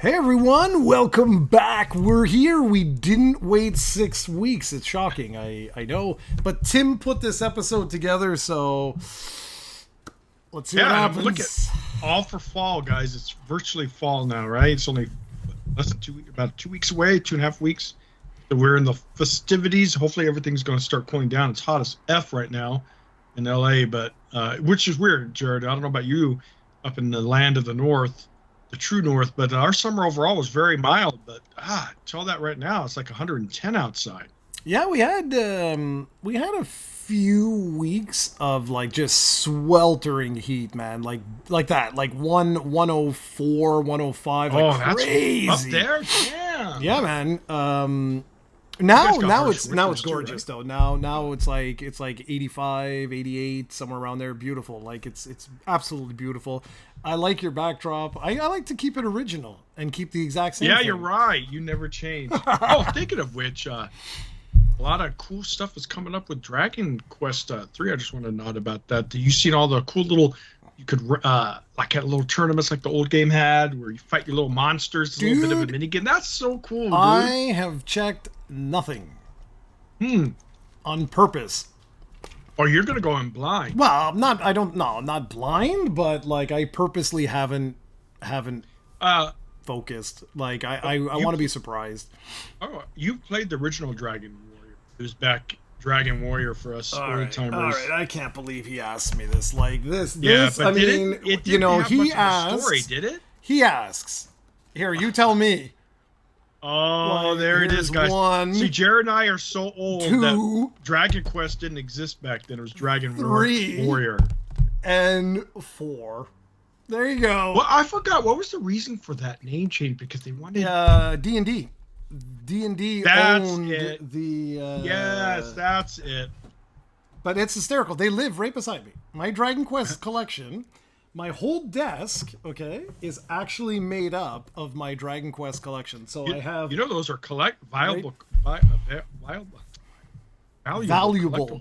Hey everyone, welcome back. We're here. We didn't wait 6 weeks. It's shocking, I know. But Tim put this episode together, so let's see what happens. Look at all for fall, guys. It's virtually fall now, right? It's only less than 2 weeks, about 2 weeks away, 2.5 weeks. So we're in the festivities. Hopefully everything's going to start cooling down. It's hot as F right now in LA, but which is weird, Jared. I don't know about you up in the land of the north. The true north, but our summer overall was very mild. But tell that right now, it's like 110 outside. Yeah, we had a few weeks of like just sweltering heat, man. Like that, like 104, 105, like that's crazy up there. Damn. Yeah, man. Now it's gorgeous though. Now it's like 85, 88, somewhere around there. Beautiful. Like it's absolutely beautiful. I like your backdrop. I like to keep it original and keep the exact same thing. You're right. You never change. Thinking of which, a lot of cool stuff is coming up with Dragon Quest 3. I just want to nod about that. Do you seen all the cool little, you could like had little tournaments like the old game had where you fight your little monsters. It's a little bit of a mini game. That's so cool, dude. I have checked nothing. On purpose. Or you're gonna go in blind. Well, I'm not blind, but like I purposely haven't focused. Like I want to be surprised. Oh, you played the original Dragon Warrior. It was back Dragon Warrior for us old timers. All right, I can't believe he asked me this. Like this. But I mean, it didn't have he much asks. Of a story, did it? He asks. Here, you tell me. Oh, there it is, guys. See, Jared and I are so old that Dragon Quest didn't exist back then. It was Dragon Warrior. And 4. There you go. Well, I forgot. What was the reason for that name change? Because they wanted... D&D. D&D owned the... Yes, that's it. But it's hysterical. They live right beside me. My Dragon Quest collection... My whole desk, is actually made up of my Dragon Quest collection. So I have... those are valuable.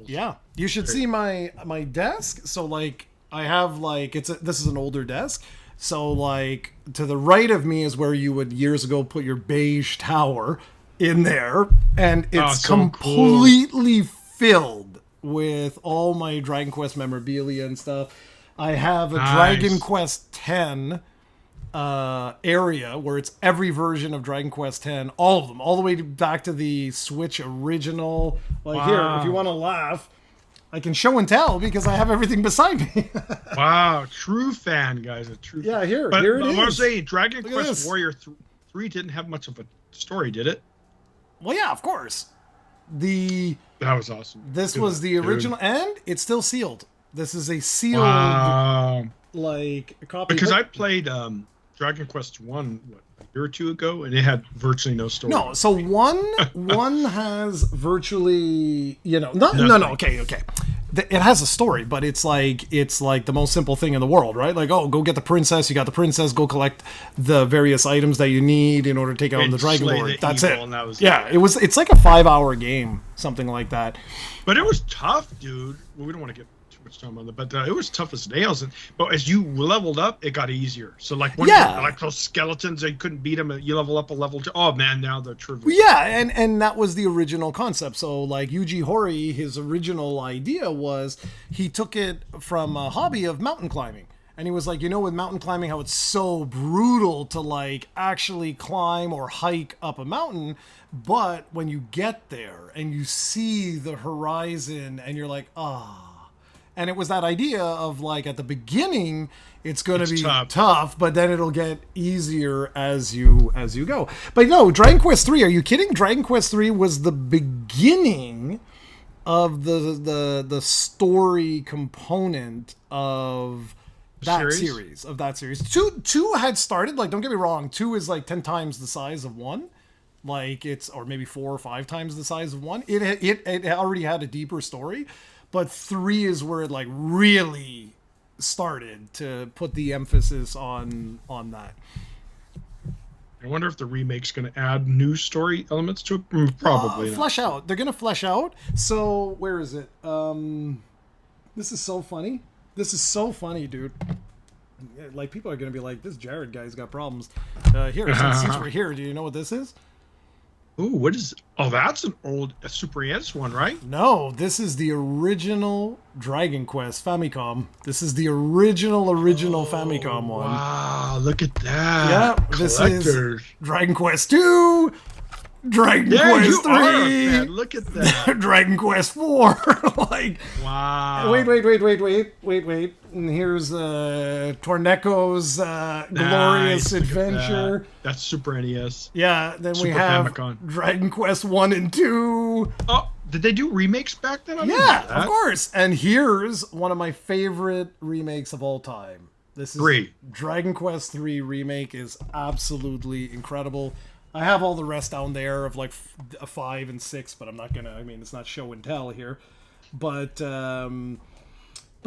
Yeah. You should see my desk. So, like, I have, like... This is an older desk. So, like, to the right of me is where you would, years ago, put your beige tower in there. And it's completely filled with all my Dragon Quest memorabilia and stuff. I have a Dragon Quest X area where it's every version of Dragon Quest X, all of them, all the way back to the Switch original. Like here, if you want to laugh, I can show and tell because I have everything beside me. Wow, true fan, guys, a true. Yeah, here it is. I want to say Dragon Quest Warrior 3 didn't have much of a story, did it? Well, yeah, of course. That was awesome. This was the original, and it's still sealed. This is a sealed, copy. Because I played Dragon Quest 1 a year or two ago, and it had virtually no story. No, so one has virtually, okay. It has a story, but it's like the most simple thing in the world, right? Like, go get the princess. You got the princess. Go collect the various items that you need in order to take out the Dragon Lord. That's it. It's like a 5-hour game, something like that. But it was tough, dude. Well, we don't want to get too much time on that, but it was tough as nails. But as you leveled up, it got easier. So like like those skeletons, you couldn't beat them. You level up a level 2. Oh man, now they're trivial. Yeah, and that was the original concept. So like Yuji Horii, his original idea was he took it from a hobby of mountain climbing. And he was like, with mountain climbing, how it's so brutal to like actually climb or hike up a mountain. But when you get there and you see the horizon and you're like, And it was that idea of like at the beginning, it's going to be tough, but then it'll get easier as you go. But no, Dragon Quest 3, are you kidding? Dragon Quest 3 was the beginning of the story component of that series. Two had started, like, don't get me wrong, 2 is like 10 times the size of 1. Like or maybe 4 or 5 times the size of 1. It already had a deeper story, but 3 is where it like really started to put the emphasis on that. I wonder if the remake's going to add new story elements to it. Probably not. Flesh out. They're going to flesh out. So where is it? This is so funny. This is so funny, dude. Like, people are going to be like, this Jared guy's got problems. Here, since we're here, do you know what this is? Ooh, what is? Oh, that's an old Super NES one, right? No, this is the original Dragon Quest Famicom. This is the original Famicom one. Wow, look at that. Yeah, this is Dragon Quest 2, Dragon Quest 3. Are a fan. Look at that. Dragon Quest 4. Like, wow. Wait. And here's Torneco's Glorious Adventure. That's Super NES. Yeah, then Super we have Famicom. Dragon Quest 1 and 2. Oh, did they do remakes back then? Yeah, of course. And here's one of my favorite remakes of all time. This is 3. Dragon Quest 3 remake is absolutely incredible. I have all the rest down there of like 5 and 6, but I'm not gonna. I mean, it's not show and tell here. But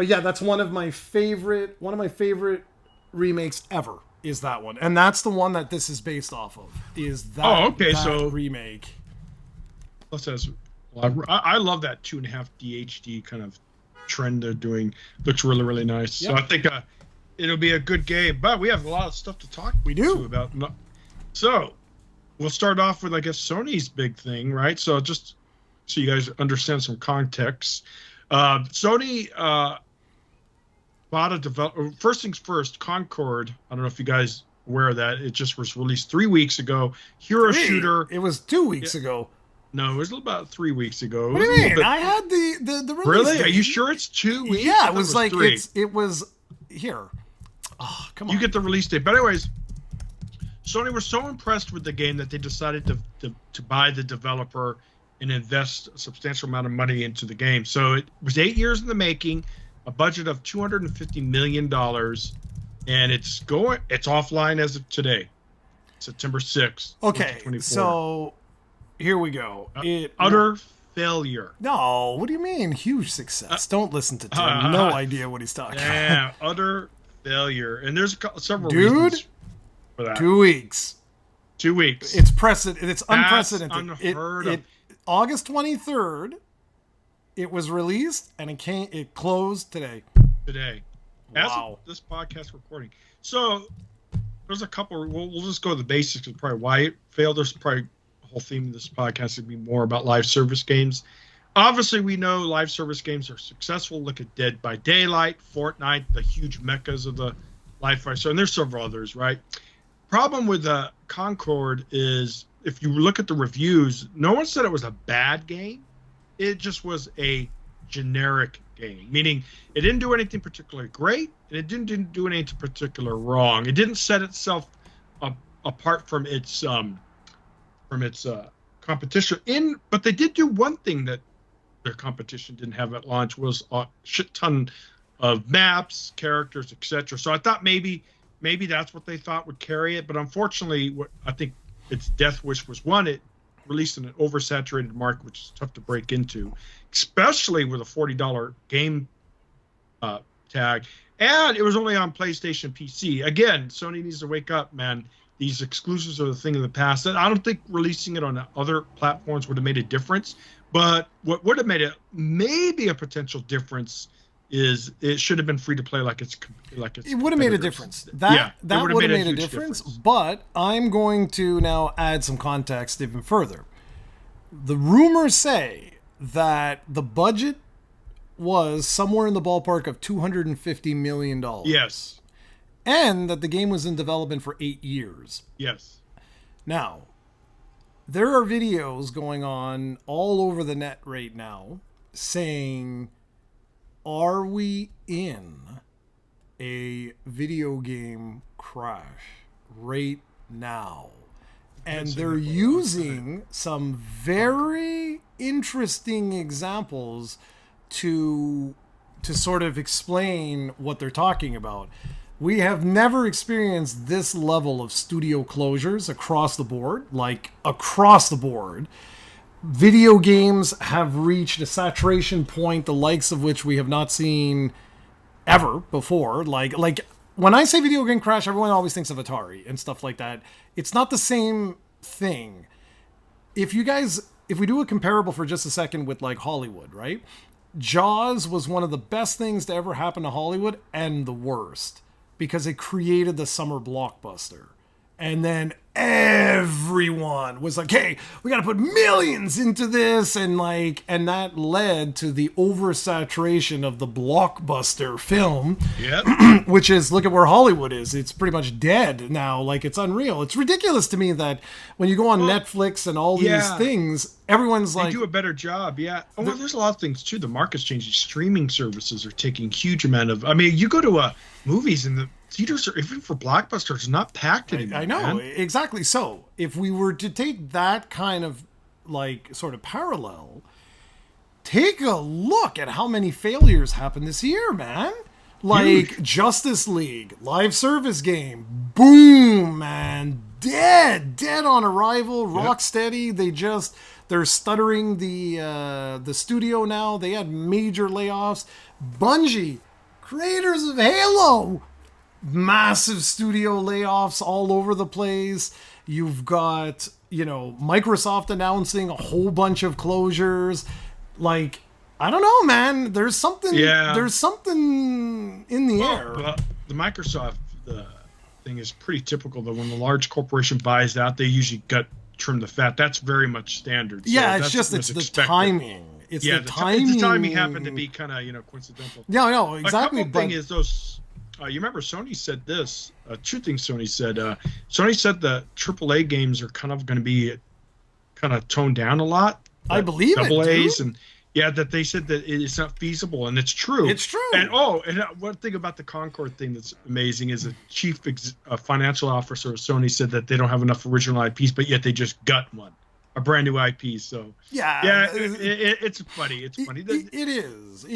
yeah, that's one of my favorite remakes ever. Is that one, and that's the one that this is based off of. Is that? So remake. I love that 2.5D HD kind of trend they're doing. Looks really, really nice. Yep. So I think it'll be a good game. But we have a lot of stuff to talk about. So we'll start off with, I guess, Sony's big thing, right? So just so you guys understand some context. Sony bought a developer. First things first, Concord. I don't know if you guys are aware of that. It just was released 3 weeks ago. Hero shooter. It was 2 weeks ago. No, it was about 3 weeks ago. What do you mean? I had the release. Really? Date. Are you sure it's 2 weeks? Yeah, it was like 3. It was here. Oh, come on. You get the release date. But anyways, Sony was so impressed with the game that they decided to buy the developer and invest a substantial amount of money into the game. So it was 8 years in the making, a budget of $250 million, and it's offline as of today, September 6th. Okay, so here we go. Utter failure. No, what do you mean? Huge success. Don't listen to Tim. No idea what he's talking about. Yeah, utter failure. And there's several reasons for that. 2 weeks. 2 weeks. It's unprecedented. Unheard of. August 23rd, it was released, and it closed today. Wow. As of this podcast recording. So there's a couple. We'll just go to the basics of probably why it failed. There's probably a whole theme of this podcast would be more about live service games. Obviously, we know live service games are successful. Look at Dead by Daylight, Fortnite, the huge meccas of the live fire. So, and there's several others, right? Problem with Concord is if you look at the reviews, no one said it was a bad game. It just was a generic game, meaning it didn't do anything particularly great, and it didn't do anything particular wrong. It didn't set itself apart from its competition. But they did do one thing that their competition didn't have at launch was a shit ton of maps, characters, etc. So I thought maybe that's what they thought would carry it. But unfortunately, what I think its death wish was one, it released in an oversaturated market, which is tough to break into, especially with a $40 game tag. And it was only on PlayStation PC. Again, Sony needs to wake up, man. These exclusives are the thing of the past. And I don't think releasing it on other platforms would have made a difference. But what would have made it maybe a potential difference is it should have been free to play like it's. It would have made a difference. That would have made a difference. But I'm going to now add some context even further. The rumors say that the budget was somewhere in the ballpark of $250 million. Yes. And that the game was in development for 8 years. Yes. Now, there are videos going on all over the net right now saying, are we in a video game crash right now? And they're using some very interesting examples to sort of explain what they're talking about. We have never experienced this level of studio closures across the board, Video games have reached a saturation point, the likes of which we have not seen ever before. Like when I say video game crash, everyone always thinks of Atari and stuff like that. It's not the same thing. If we do a comparable for just a second with like Hollywood, right? Jaws was one of the best things to ever happen to Hollywood and the worst. because it created the summer blockbuster. And then everyone was like, hey, we got to put millions into this. And that led to the oversaturation of the blockbuster film, Yep. which is, look at where Hollywood is. It's pretty much dead now. Like, it's unreal. It's ridiculous to me that when you go on Netflix and all these things, everyone's They like, do a better job, yeah. Oh, well, there's a lot of things too. The market's changing. Streaming services are taking huge amount of. I mean, you go to movies and the theaters are, even for blockbusters, not packed anymore. I know, man. exactly. So if we were to take that kind of like sort of parallel, take a look at how many failures happened this year, man. Like Huge. Justice League, live service game, boom, man, dead on arrival. Rocksteady, they're stuttering the studio now. They had major layoffs. Bungie, creators of Halo, massive studio layoffs all over the place. You've got, Microsoft announcing a whole bunch of closures. Like, I don't know, man. There's something in the air. Well, the Microsoft thing is pretty typical that when a large corporation buys out, they usually trim the fat. That's very much standard. So Yeah, it's the expected. timing. It's the timing. The timing happened to be kind of coincidental. Yeah, I know, exactly. A couple thing is those. You remember Sony said this. Two things Sony said. Sony said the AAA games are kind of going to be kind of toned down a lot. I believe it, double A's dude. and that they said that it's not feasible, and it's true. It's true. And one thing about the Concord thing that's amazing is a chief financial officer of Sony said that they don't have enough original IPs, but yet they just got a brand new IP. So it's funny. It's funny. It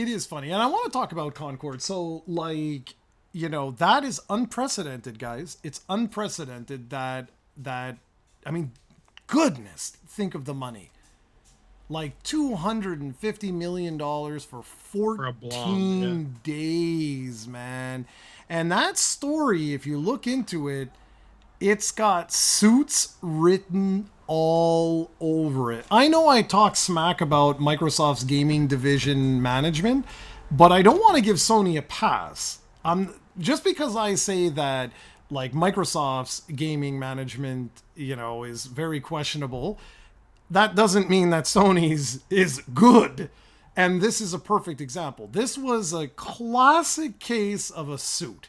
is funny, and I want to talk about Concord. So that is unprecedented, guys. It's unprecedented that I mean, goodness, think of the money. Like $250 million for 14 days, man. And that story, if you look into it, it's got suits written all over it. I know I talk smack about Microsoft's gaming division management, but I don't want to give Sony a pass. Just because I say that like Microsoft's gaming management, is very questionable, that doesn't mean that Sony's is good. And this is a perfect example. This was a classic case of a suit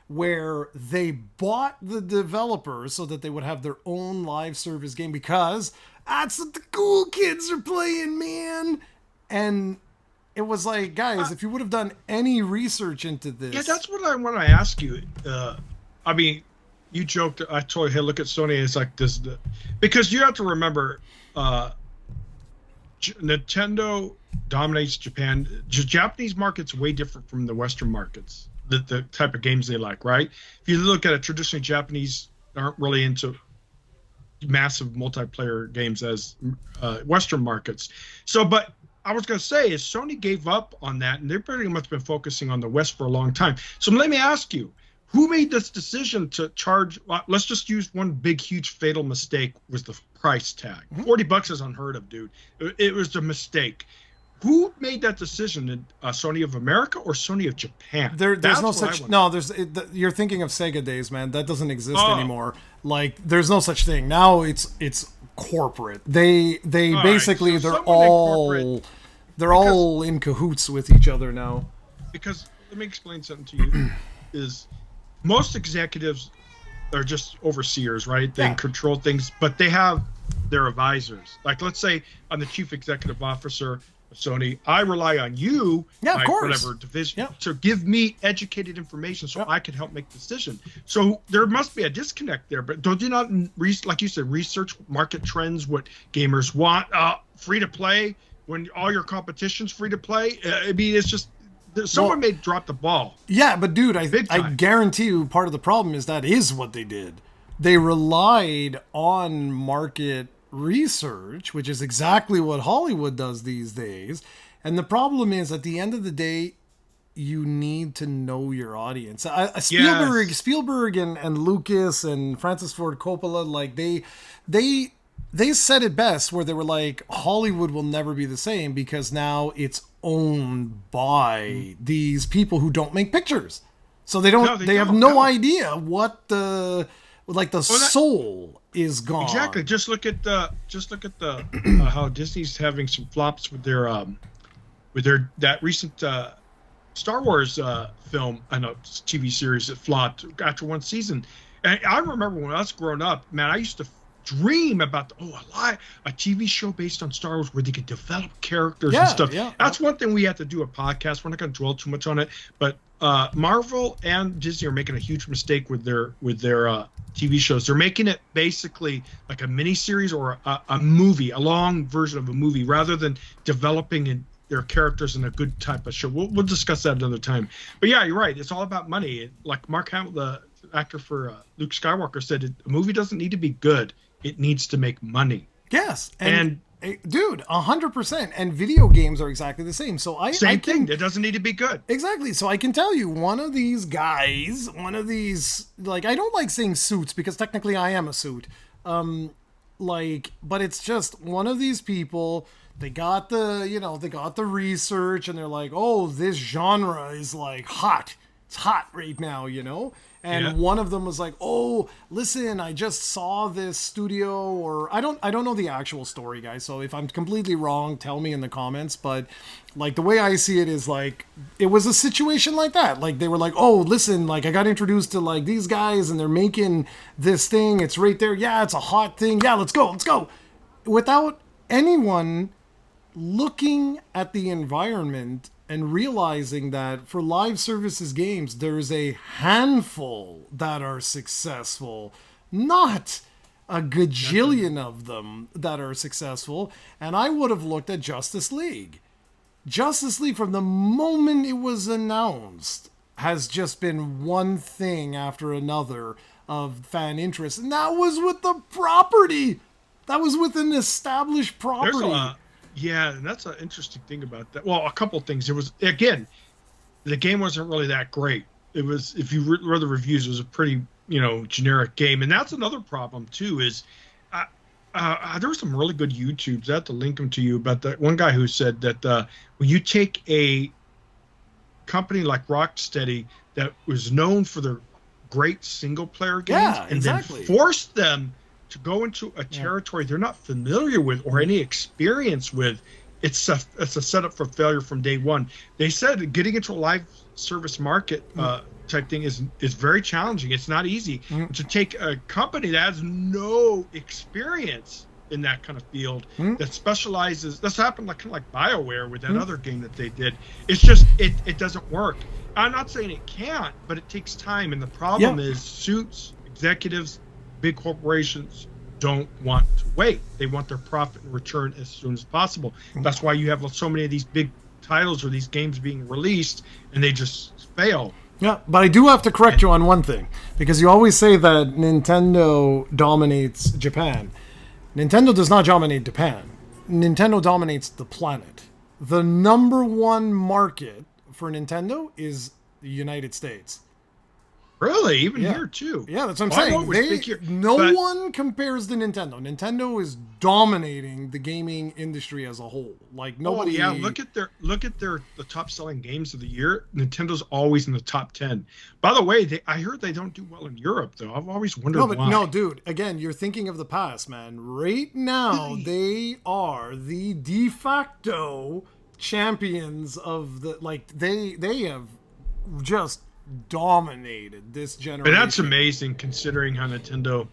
where they bought the developers so that they would have their own live service game because that's what the cool kids are playing, man. And it was like, guys, if you would have done any research into this. Yeah, that's what I want to ask you. I mean, you joked. I told you, hey, look at Sony. It's like this. Because you have to remember, Nintendo dominates Japan. Japanese market's way different from the Western markets. The type of games they like, right? If you look at it, traditionally Japanese aren't really into massive multiplayer games as Western markets. So, but I was going to say is Sony gave up on that, and they've pretty much been focusing on the West for a long time. So let me ask you, who made this decision to charge? Let's just use one big, huge, fatal mistake was the price tag. $40 is unheard of, dude. It was a mistake. Who made that decision? Sony of America or Sony of Japan? There's no such. No, you're thinking of Sega days, man. That doesn't exist anymore. Like, there's no such thing. Now it's corporate. They basically right, so they're all in cahoots with each other now. Because let me explain something to you. Is most executives are just overseers, right? They control things, but they have their advisors. Like, let's say I'm the chief executive officer of Sony. I rely on you, of course, whatever division, to give me educated information so I can help make decisions. So there must be a disconnect there. But don't you not, like you said, research market trends, what gamers want, free to play when all your competition's free to play? I mean, it's just. Someone may drop the ball. Yeah, but dude, I guarantee you part of the problem is that is what they did. They relied on market research, which is exactly what Hollywood does these days. And the problem is, at the end of the day, you need to know your audience. Spielberg and Lucas and Francis Ford Coppola, like they said it best, where they were like, Hollywood will never be the same because now it's owned by these people who don't make pictures. So they don't. No, they have don't, no no. idea what the soul is gone. Exactly. Just look at the how Disney's having some flops with their that recent Star Wars film, I know, TV series that flopped after one season. And I remember when I was growing up, man, I used to dream about a TV show based on Star Wars where they could develop characters and stuff. Yeah, That's one thing we have to do a podcast. We're not going to dwell too much on it, but Marvel and Disney are making a huge mistake with their TV shows. They're making it basically like a mini series or a movie, a long version of a movie, rather than developing their characters in a good type of show. We'll discuss that another time. But yeah, you're right. It's all about money. Like Mark Hamill, the actor for Luke Skywalker, said, a movie doesn't need to be good. It needs to make money. Yes. And dude, 100%. And video games are exactly the same. So Same thing. It doesn't need to be good. Exactly. So I can tell you, one of these guys, like, I don't like saying suits because technically I am a suit. But it's just one of these people. They got the research, and they're like, oh, this genre is like hot. It's hot right now, And one of them was like, oh, listen, I just saw this studio, or I don't know the actual story, guys. So if I'm completely wrong, tell me in the comments. But like the way I see it is like, it was a situation like that. Like they were like, oh, listen, like I got introduced to like these guys and they're making this thing. It's right there. Yeah, it's a hot thing. Yeah, let's go. Without anyone looking at the environment and realizing that for live services games, there's a handful that are successful, not a gajillion of them that are successful. And I would have looked at Justice League. Justice League, from the moment it was announced, has just been one thing after another of fan interest. And that was with the property. That was with an established property. Yeah, and that's an interesting thing about that. Well, a couple of things. It was, again, the game wasn't really that great. It was, if you read the reviews, it was a pretty, generic game. And that's another problem, too, is there were some really good YouTubes. I have to link them to you, about that one guy who said that when you take a company like Rocksteady that was known for their great single-player games then force them to go into a territory they're not familiar with or any experience with, it's a setup for failure from day one. They said getting into a live service market type thing is very challenging. It's not easy to take a company that has no experience in that kind of field that specializes. This happened kind of like BioWare with that other game that they did. It's just it doesn't work. I'm not saying it can't, but it takes time. And the problem is suits, executives, big corporations don't want to wait. They want their profit and return as soon as possible. That's why you have so many of these big titles or these games being released and they just fail. Yeah, but I do have to correct you on one thing, because you always say that Nintendo dominates Japan. Nintendo does not dominate Japan. Nintendo dominates the planet. The number one market for Nintendo is the United States. Really? Even here, too? Yeah, that's what I'm saying. No one compares to Nintendo. Nintendo is dominating the gaming industry as a whole. Like, nobody... Oh, yeah, look at the top-selling games of the year. Nintendo's always in the top 10. By the way, I heard they don't do well in Europe, though. I've always wondered why. No, dude. Again, you're thinking of the past, man. Right now, they are the de facto champions of the... Like, they have just... dominated this generation. But that's amazing, considering how Nintendo,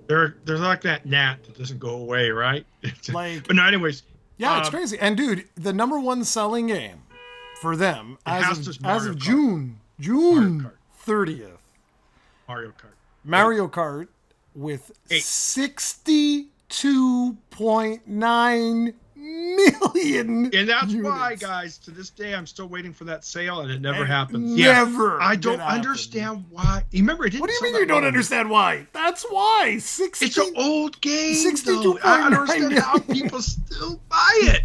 they're like that gnat that doesn't go away, right? But no, anyways. Yeah, it's crazy. And dude, the number one selling game for them as of June 30th, Mario Kart with 62.9 million. And that's units. Why, guys, to this day, I'm still waiting for that sale, and it never happens. Never. I don't understand why. You remember, it didn't. What do you mean you don't understand why? That's why. It's an old game. 62.9. I don't understand how people still buy it.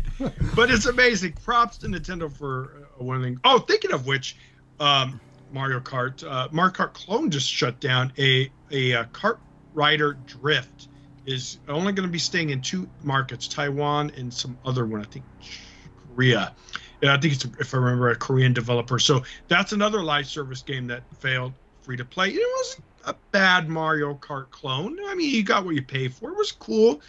But it's amazing. Props to Nintendo for winning. Oh, thinking of which, Mario Kart Clone just shut down a Kart Rider Drift. Is only going to be staying in two markets, Taiwan and some other one, I think Korea. Yeah, I think it's, if I remember, a Korean developer. So that's another live service game that failed free to play. It wasn't a bad Mario Kart clone. I mean, you got what you pay for. It was cool.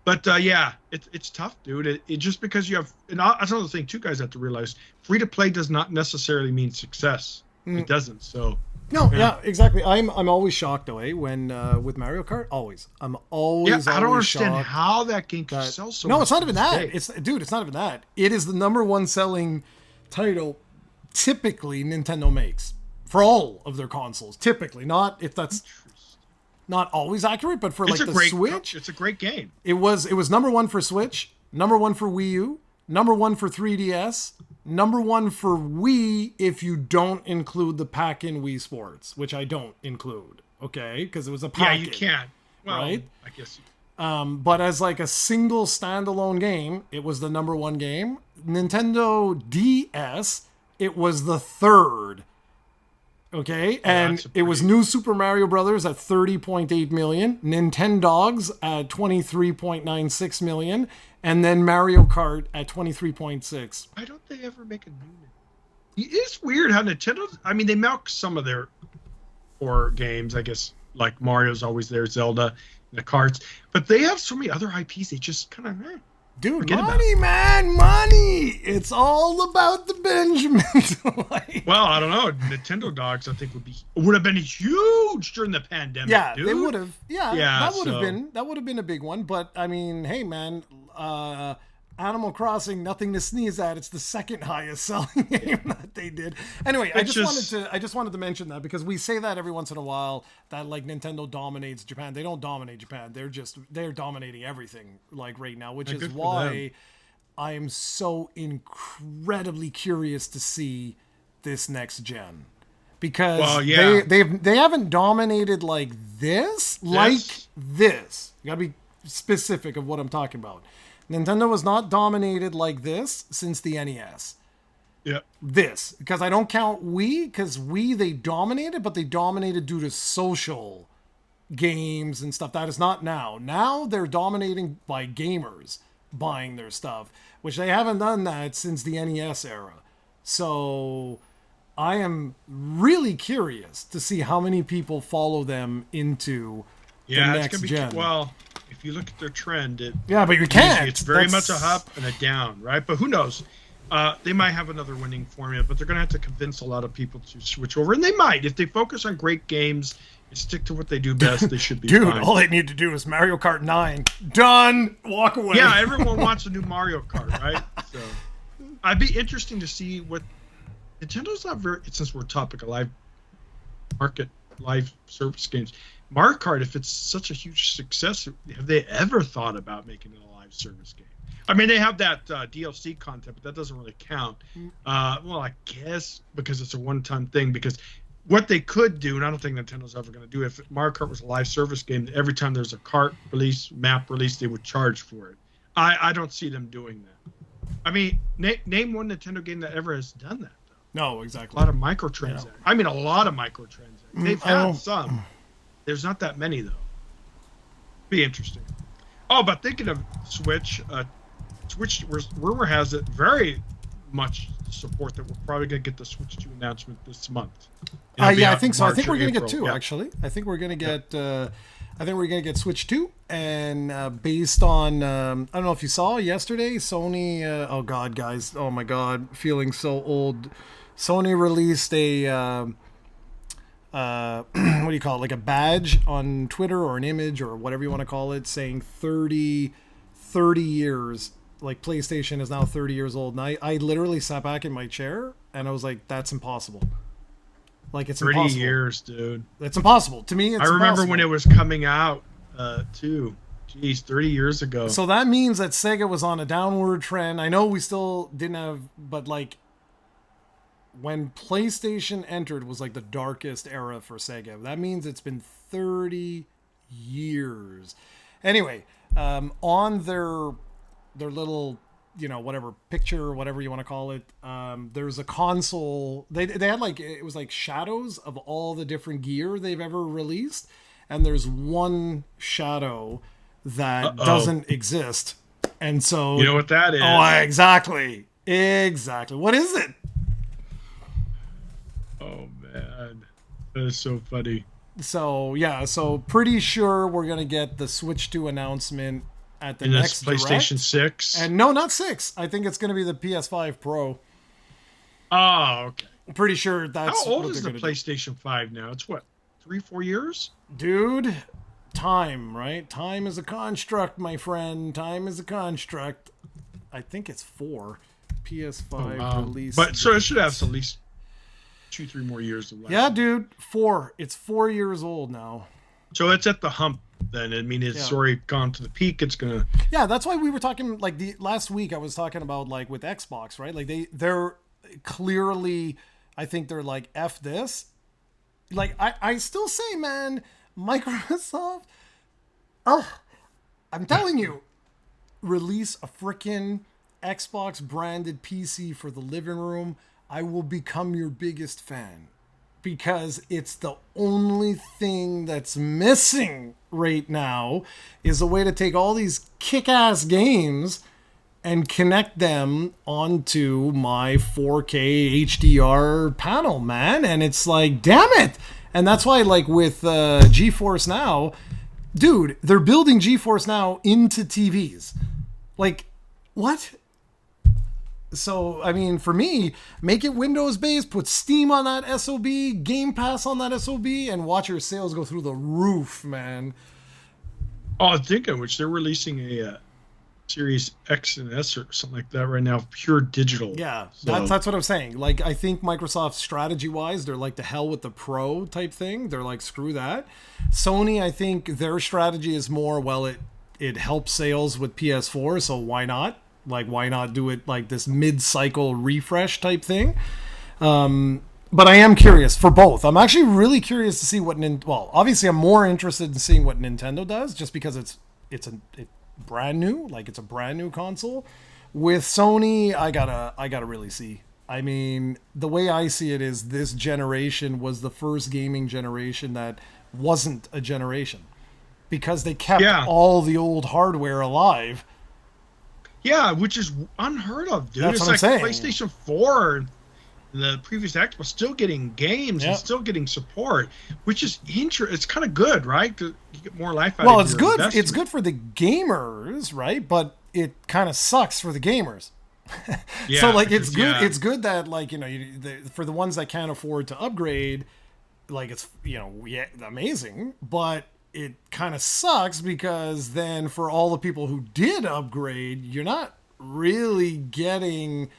But yeah, it's tough, dude. It just because you have, and that's another thing too, guys have to realize, free to play does not necessarily mean success. It doesn't. So no, yeah, exactly. I'm always shocked though, with Mario Kart. Always, I'm always. I don't always understand shocked how that game can sell so much. No, it's not even that. today. It's not even that. It is the number one selling title typically Nintendo makes for all of their consoles. Typically, not if that's not always accurate, but for like the Switch, it's a great game. it was number one for Switch, number one for Wii U, number one for 3DS, number one for Wii if you don't include the pack-in Wii Sports, which I don't include, okay? Because it was a pack-in. Yeah, you can't. Well, right? I guess. But as like a single standalone game, it was the number one game. Nintendo DS, it was the third. Okay, and it was New Super Mario Brothers at 30.8 million, Nintendogs at 23.96 million, and then Mario Kart at 23.6. Why don't they ever make a new one? It's weird how Nintendo. I mean, they milk some of their core games, I guess, like Mario's always there, Zelda, and the carts, but they have so many other IPs. They just kind of. Dude, money, man, money. It's all about the Benjamins. Well, I don't know. Nintendo Dogs, I think, would have been huge during the pandemic. Yeah, dude. they would have. Yeah, that would have been a big one. But I mean, hey, man, Animal Crossing, nothing to sneeze at. It's the second highest selling game that they did. Anyway, I just wanted to mention that because we say that every once in a while that like Nintendo dominates Japan. They don't dominate Japan. They're dominating everything like right now, which is why I am so incredibly curious to see this next gen. Because they haven't dominated like this. Like this. You gotta be specific of what I'm talking about. Nintendo was not dominated like this since the NES. Yeah. This. Because I don't count Wii, because Wii they dominated, but they dominated due to social games and stuff. That is not now. Now they're dominating by gamers buying their stuff, which they haven't done that since the NES era. So I am really curious to see how many people follow them into the next gen. Well, if you look at their trend, but you can't. It's very much a up and a down, right? But who knows? They might have another winning formula, but they're going to have to convince a lot of people to switch over, and they might if they focus on great games and stick to what they do best. They should be fine. All they need to do is Mario Kart 9. Done. Walk away. Yeah, everyone wants a new Mario Kart, right? So, I'd be interesting to see what Nintendo's not very. Since we're topic of live service games. Mario Kart, if it's such a huge success, have they ever thought about making it a live service game? I mean, they have that DLC content, but that doesn't really count. Well, I guess because it's a one-time thing. Because what they could do, and I don't think Nintendo's ever going to do, if Mario Kart was a live service game, every time there's a kart release, map release, they would charge for it. I don't see them doing that. I mean, name one Nintendo game that ever has done that. Though. No, exactly. A lot of microtransactions. Yeah. I mean, a lot of microtransactions. They've had some. There's not that many, though. Be interesting. Oh, but thinking of Switch, Switch, rumor has it very much support that we're probably going to get the Switch 2 announcement this month. I think so. I think we're going to get two, actually. I think we're going to get... I think we're going to get Switch 2, and based on... I don't know if you saw yesterday, Sony... oh, God, guys. Oh, my God. Feeling so old. Sony released a... what do you call it? Like a badge on Twitter or an image or whatever you want to call it, saying 30 years. Like PlayStation is now 30 years old. And I literally sat back in my chair and I was like, that's impossible. Like it's 30 impossible. years, dude. It's impossible. To me, it's I remember impossible. when it was coming out, too. Jeez, 30 years ago. So that means that Sega was on a downward trend. I know we still didn't have, but like, when PlayStation entered was like the darkest era for Sega. That means it's been 30 years. Anyway, on their little, whatever picture or whatever you want to call it, there's a console. They had like, it was like shadows of all the different gear they've ever released. And there's one shadow that doesn't exist. And so... You know what that is? Oh, exactly. Exactly. What is it? Oh man, that is so funny. So yeah, so pretty sure we're gonna get the Switch 2 announcement at the And that's next PlayStation Direct. 6. And no, not 6. I think it's gonna be the PS5 Pro. Oh, okay. I'm pretty sure How that's old what is they're the gonna PlayStation 5 now? It's what, 3, 4 years? do. Dude, time, right? Time is a construct, my friend. Time is a construct. I think it's 4. PS5 release. But so it should have at least 2, 3 more years of life. Yeah, dude, 4. It's 4 years old now. So it's at the hump then. I mean, it's already gone to the peak. It's gonna. Yeah, that's why we were talking like the last week. I was talking about like with Xbox, right? Like they're clearly, I think they're like F this. Like I still say, man, Microsoft. Oh, I'm telling you, release a freaking Xbox branded PC for the living room. I will become your biggest fan because it's the only thing that's missing right now is a way to take all these kick-ass games and connect them onto my 4K HDR panel, man. And it's like, damn it. And that's why, like, with GeForce Now, dude, they're building GeForce Now into TVs. Like, what? So, I mean, for me, make it Windows-based, put Steam on that SOB, Game Pass on that SOB, and watch your sales go through the roof, man. Oh, I think of which they're releasing a Series X and S or something like that right now, pure digital. Yeah, So- that's what I'm saying. Like, I think Microsoft strategy-wise, they're like the hell with the Pro type thing. They're like, screw that. Sony, I think their strategy is more, well, it helps sales with PS4, so why not? Like, why not do it like this mid-cycle refresh type thing? But I am curious for both. I'm actually really curious to see what well, obviously I'm more interested in seeing what Nintendo does just because it's brand new, like it's a brand new console. With Sony, I gotta really see. I mean, the way I see it is this generation was the first gaming generation that wasn't a generation because they kept all the old hardware alive. Yeah, which is unheard of, dude. That's it's what I'm like saying. PlayStation 4 and the previous Xbox still getting games and still getting support, which is it's kind of good, right? To get more life out of it. Well, it's good. It's good for the gamers, right? But it kind of sucks for the gamers. So like it's good. Yeah. It's good that like for the ones that can't afford to upgrade, like it's amazing. But it kind of sucks because then for all the people who did upgrade, you're not really getting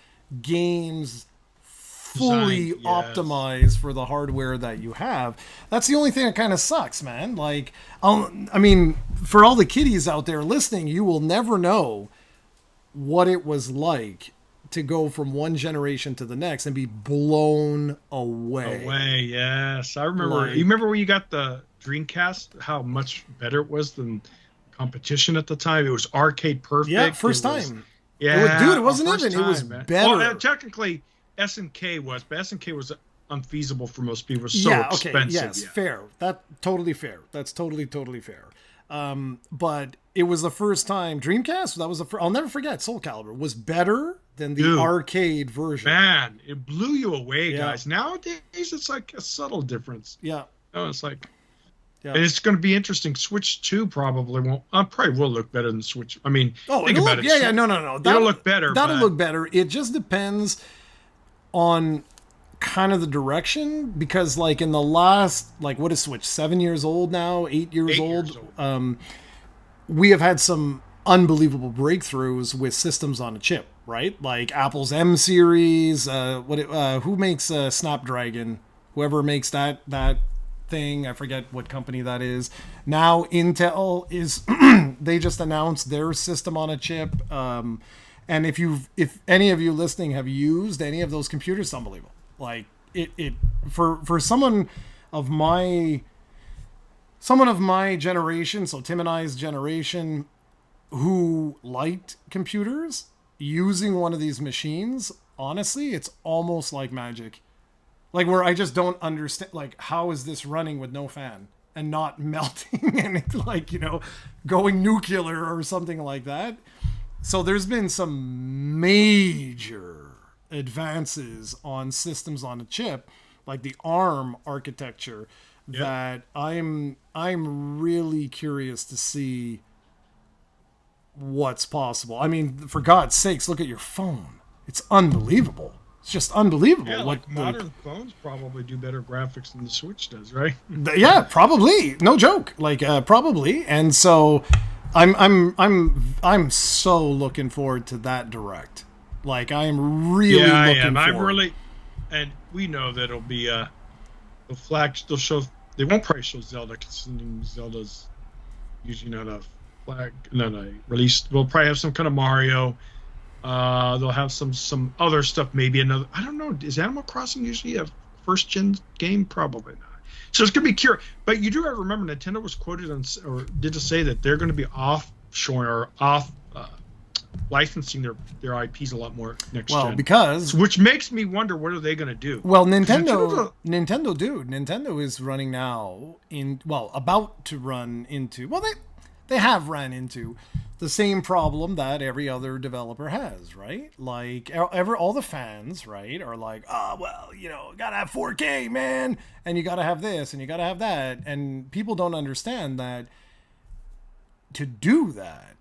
games fully optimized for the hardware that you have. That's the only thing that kind of sucks, man. Like, I mean, for all the kiddies out there listening, you will never know what it was like to go from one generation to the next and be blown away. Yes. I remember. Like, you remember when you got the Dreamcast? How much better it was than competition at the time. It was arcade perfect. Yeah, first time. Yeah, dude, it wasn't even. It was man. better. Well, technically, SNK was, but SNK was unfeasible for most people. It was so expensive. Yes, fair. That totally fair. That's totally fair. But it was the first time Dreamcast. That was the first. I'll never forget. Soul Calibur was better than the arcade version. Man, it blew you away, guys. Nowadays, it's like a subtle difference. Yeah. No, it's like. Yeah. And it's going to be interesting. Switch 2 probably won't. Probably will look better than Switch. I mean, think about it. Yeah, no. It'll look better. That'll look better. It just depends on kind of the direction because, like, in the last, like, what is Switch? 7 years old now? 8 years old. We have had some unbelievable breakthroughs with systems on a chip, right? Like Apple's M series. Who makes Snapdragon? Whoever makes that thing, I forget what company that is. Now Intel is they just announced their system on a chip. And if any of you listening have used any of those computers, it's unbelievable. Like it for someone of my generation, so Tim and I's generation, who liked computers, using one of these machines, honestly, it's almost like magic. Like, where I just don't understand, like, how is this running with no fan and not melting and, like, going nuclear or something like that? So there's been some major advances on systems on a chip, like the ARM architecture, that I'm really curious to see what's possible. I mean, for God's sakes, look at your phone. It's unbelievable. It's just unbelievable. Yeah, like modern phones probably do better graphics than the Switch does, right? Yeah, probably. No joke. Like probably. And so I'm so looking forward to that direct. Like I am really looking forward. I'm really, and we know that it'll be they'll show, they won't probably show Zelda because Zelda's usually not a release. We'll probably have some kind of Mario. They'll have some other stuff, maybe another. I don't know. Is Animal Crossing usually a first gen game? Probably not. So it's gonna be curious. But you do have to remember, Nintendo was quoted on, or did to say that they're going to be offshoring or off licensing their IPs a lot more next gen. Well, because which makes me wonder, what are they going to do? Well, Nintendo is running now about to run into. Well, they have ran into the same problem that every other developer has, right? Like all the fans, right, are like, gotta have 4K, man, and you gotta have this and you gotta have that, and people don't understand that to do that,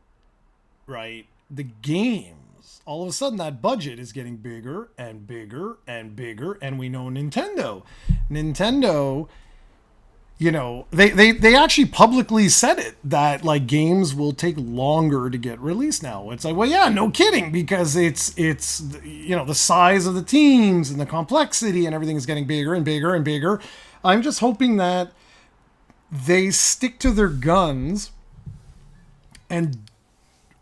right, the games, all of a sudden that budget is getting bigger and bigger and bigger, and we know Nintendo, they actually publicly said it, that like games will take longer to get released now. It's like, well, yeah, no kidding, because it's the size of the teams and the complexity and everything is getting bigger and bigger and bigger. I'm just hoping that they stick to their guns and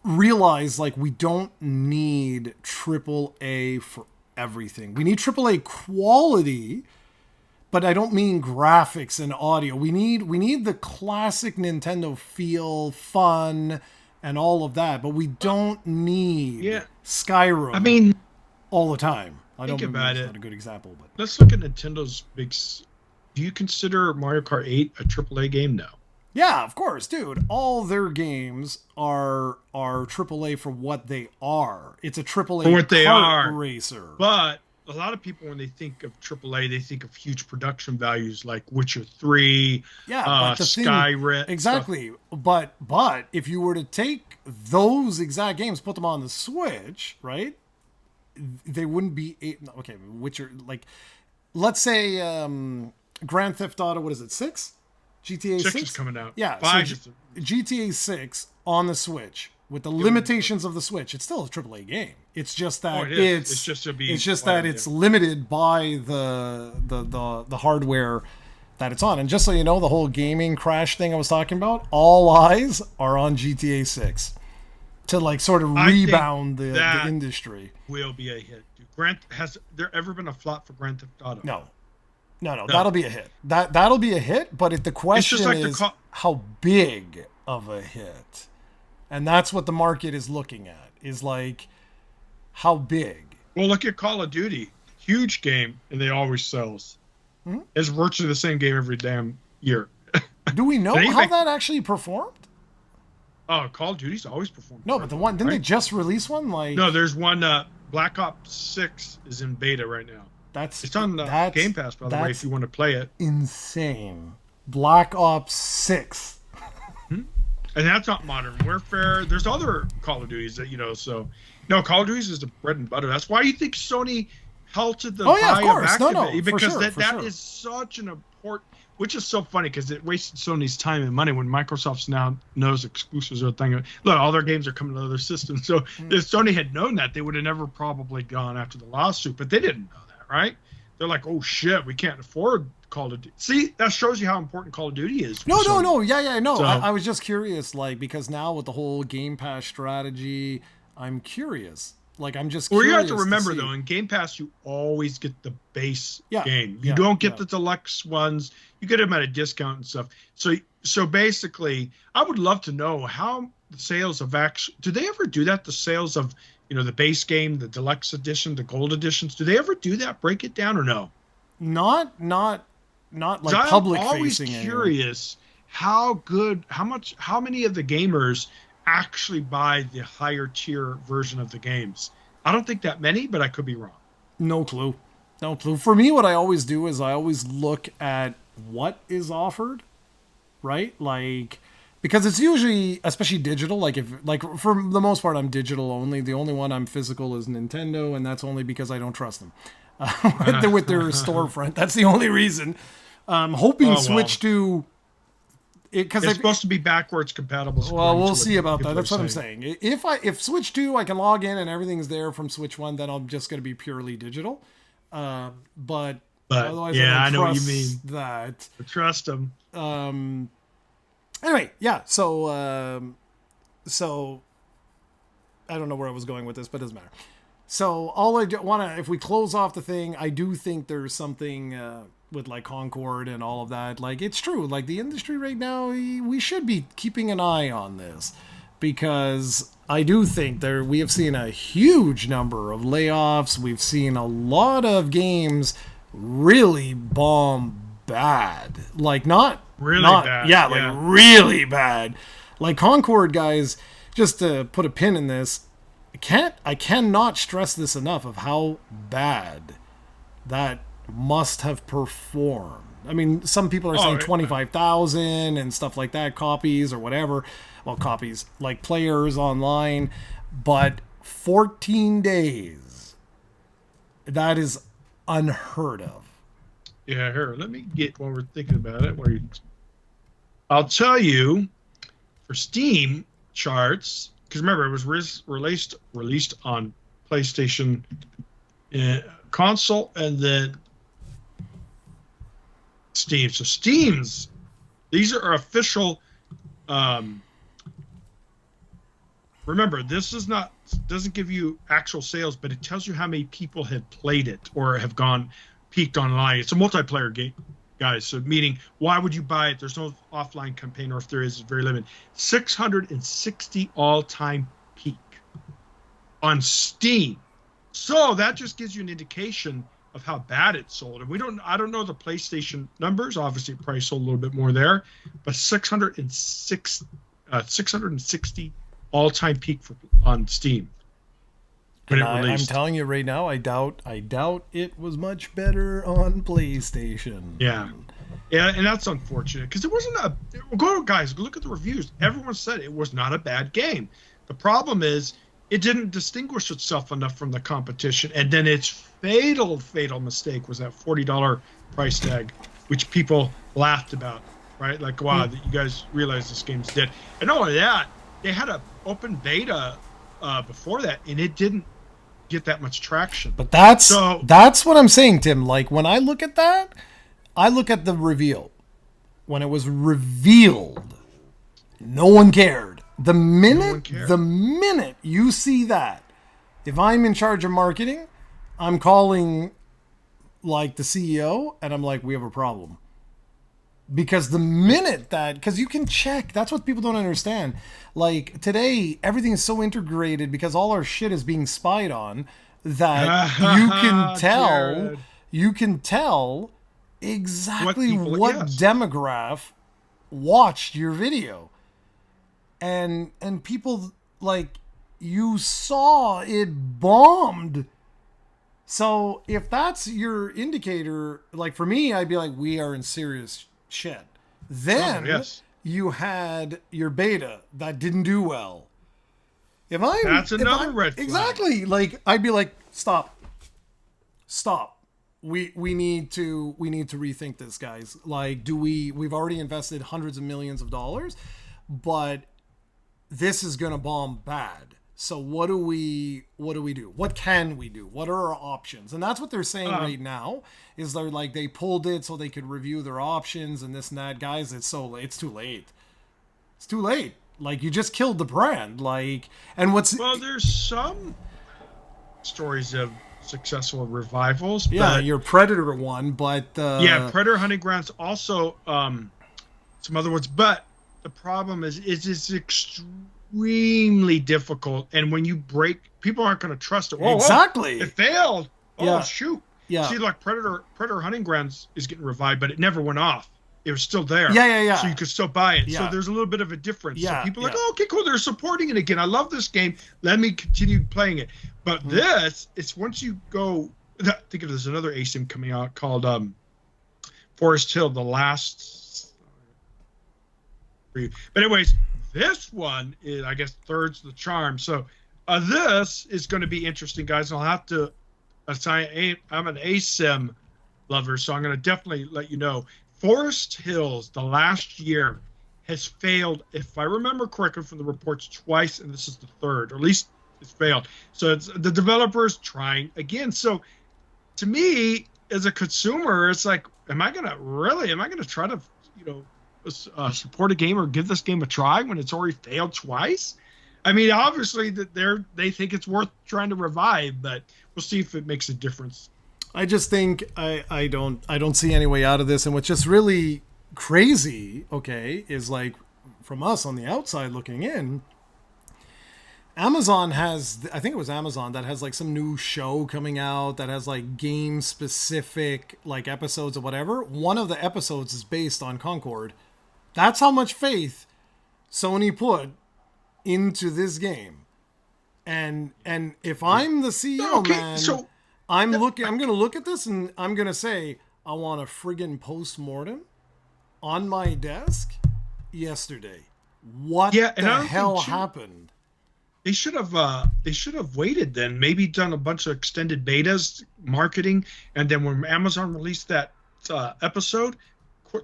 realize, like, we don't need AAA for everything. We need AAA quality, but I don't mean graphics and audio. We need the classic Nintendo feel, fun, and all of that. But we don't need Skyrim. I mean, all the time. I think don't about it's it. Not a good example, but let's look at Nintendo's big. Do you consider Mario Kart 8 a AAA game now? Yeah, of course, dude. All their games are AAA for what they are. It's a AAA for what they are racer. But a lot of people, when they think of AAA, they think of huge production values like Witcher 3, Skyrim. Exactly. But if you were to take those exact games, put them on the Switch, right? They wouldn't be okay. Witcher, like, let's say Grand Theft Auto. What is it? 6? GTA 6 is coming out. Yeah. So GTA 6 on the Switch, with the limitations of the Switch, it's still a AAA game. It's just that it's limited by the hardware that it's on. And just so you know, the whole gaming crash thing I was talking about, all eyes are on GTA 6 to like sort of rebound the industry. Will be a hit. Has there ever been a flop for Grand Theft Auto? No. That'll be a hit. That'll be a hit, but the question is how big of a hit. And that's what the market is looking at, is like, how big? Well, look at Call of Duty. Huge game, and they always sells. Mm-hmm. It's virtually the same game every damn year. Do we know how that actually performed? Oh, Call of Duty's always performed. No, but the one, didn't they just release one? No, there's one, Black Ops 6 is in beta right now. It's on Game Pass, by the way, if you want to play it. Insane. Black Ops 6. Hmm? And that's not Modern Warfare. There's other Call of Duties that, so... No, Call of Duty is the bread and butter. That's why you think Sony halted the buy of Activision. Because that is such an important... Which is so funny, because it wasted Sony's time and money when Microsoft now knows exclusives are a thing. Look, all their games are coming to other systems. So if Sony had known that, they would have never probably gone after the lawsuit. But they didn't know that, right? They're like, oh, shit, we can't afford Call of Duty. See, that shows you how important Call of Duty is. No. Yeah, no. So, I was just curious, like, because now with the whole Game Pass strategy, I'm curious. Like, I'm just curious. Well, you have to remember, though, in Game Pass, you always get the base game. You don't get the deluxe ones. You get them at a discount and stuff. So basically, I would love to know how the sales of do they ever do that? The sales of, the base game, the deluxe edition, the gold editions. Do they ever do that? Break it down or no? Not like public facing. I'm always curious how many of the gamers actually buy the higher tier version of the games. I don't think that many, but I could be wrong. No clue. No clue. For me, what I always do is I always look at what is offered, right? Like, because it's usually, especially digital, like if, like for the most part, I'm digital only. The only one I'm physical is Nintendo, and that's only because I don't trust them with their storefront. That's the only reason. Hoping Switch 2. Because it's supposed to be backwards compatible. Well, we'll see about that. That's what I'm saying. If Switch 2, I can log in and everything's there from Switch 1, then I'm just going to be purely digital. But otherwise, yeah, I know what you mean. That I trust them. Anyway, yeah. So I don't know where I was going with this, but it doesn't matter. So all I want to, if we close off the thing, I do think there's something with like Concord and all of that. Like, it's true. Like, the industry right now, we should be keeping an eye on this, because I do think we have seen a huge number of layoffs. We've seen a lot of games really bomb bad. Like, not bad. Yeah, like really bad. Like Concord, guys, just to put a pin in this, I cannot stress this enough of how bad that must have performed. I mean, some people are saying 25,000 and stuff like that, copies or whatever. Well, copies, like players online, but 14 days. That is unheard of. Yeah, here, let me get while we're thinking about it. I'll tell you, for Steam charts, because remember, it was released on PlayStation console and then Steam. So these are official. Remember, this doesn't give you actual sales, but it tells you how many people have played it or have peaked online. It's a multiplayer game, guys. So meaning, why would you buy it? There's no offline campaign, or if there is, it's very limited. 660 all-time peak on Steam. So that just gives you an indication of how bad it sold. And I don't know the PlayStation numbers. Obviously, it probably sold a little bit more there, but 660 all-time peak on Steam. And I'm telling you right now, I doubt it was much better on PlayStation. Yeah, and that's unfortunate, because it wasn't guys, look at the reviews. Everyone said it was not a bad game. The problem is it didn't distinguish itself enough from the competition, and then its fatal mistake was that $40 price tag, which people laughed about, right? Like, wow, you guys realize this game's dead. And not only that, they had an open beta before that, and it didn't get that much traction. But that's what I'm saying, Tim. Like, when I look at that, I look at the reveal. When it was revealed, no one cared. The minute you see that, if I'm in charge of marketing, I'm calling like the CEO and I'm like, we have a problem. Because the minute because you can check, that's what people don't understand. Like, today, everything is so integrated because all our shit is being spied on that you can tell exactly what demographic watched your video. And people, like, you saw it bombed. So if that's your indicator, like, for me, I'd be like, we are in serious shit. Then you had your beta that didn't do well. That's another red flag. Exactly. Like, I'd be like, stop. We need to rethink this, guys. Like, we've already invested hundreds of millions of dollars, but this is gonna bomb bad. So what do we do? What can we do? What are our options? And that's what they're saying right now. Is they're like, they pulled it so they could review their options and this and that. Guys, it's too late. It's too late. Like, you just killed the brand. Like, and there's some stories of successful revivals. Yeah, your Predator one, but Predator Hunting Grounds also some other ones, but the problem is it's extremely difficult, and when you break, people aren't going to trust it. Exactly. It failed. Shoot. Yeah. See, like Predator Hunting Grounds is getting revived, but it never went off. it was still there. Yeah. So you could still buy it. Yeah. So there's a little bit of a difference. Yeah, So people are like, yeah. oh, okay, cool. They're supporting it again. I love this game. Let me continue playing it. But this, it's once you go, think of there's another ASIM coming out called Forest Hill, the last. But anyways, this one is, I guess, third's the charm. So this is going to be interesting, guys. I'll have to assign. I'm an ASIM lover, so I'm going to definitely let you know. Forest Hills, the last year, has failed, if I remember correctly from the reports, twice, and this is the third, or at least it's failed. So it's the developers trying again. So to me, as a consumer, it's like, am I going to try to, support a game or give this game a try when it's already failed twice? I mean, obviously that they think it's worth trying to revive, but we'll see if it makes a difference. I just think I don't see any way out of this. And what's just really crazy, okay, is like from us on the outside looking in, Amazon has, I think it was Amazon that has like some new show coming out that has like game specific like episodes or whatever. One of the episodes is based on Concord. That's how much faith Sony put into this game. And if I'm the CEO, Okay, man, so I'm going to look at this and I'm going to say, I want a friggin' post-mortem on my desk yesterday. What the hell happened? They should have waited then, maybe done a bunch of extended betas, marketing, and then when Amazon released that episode,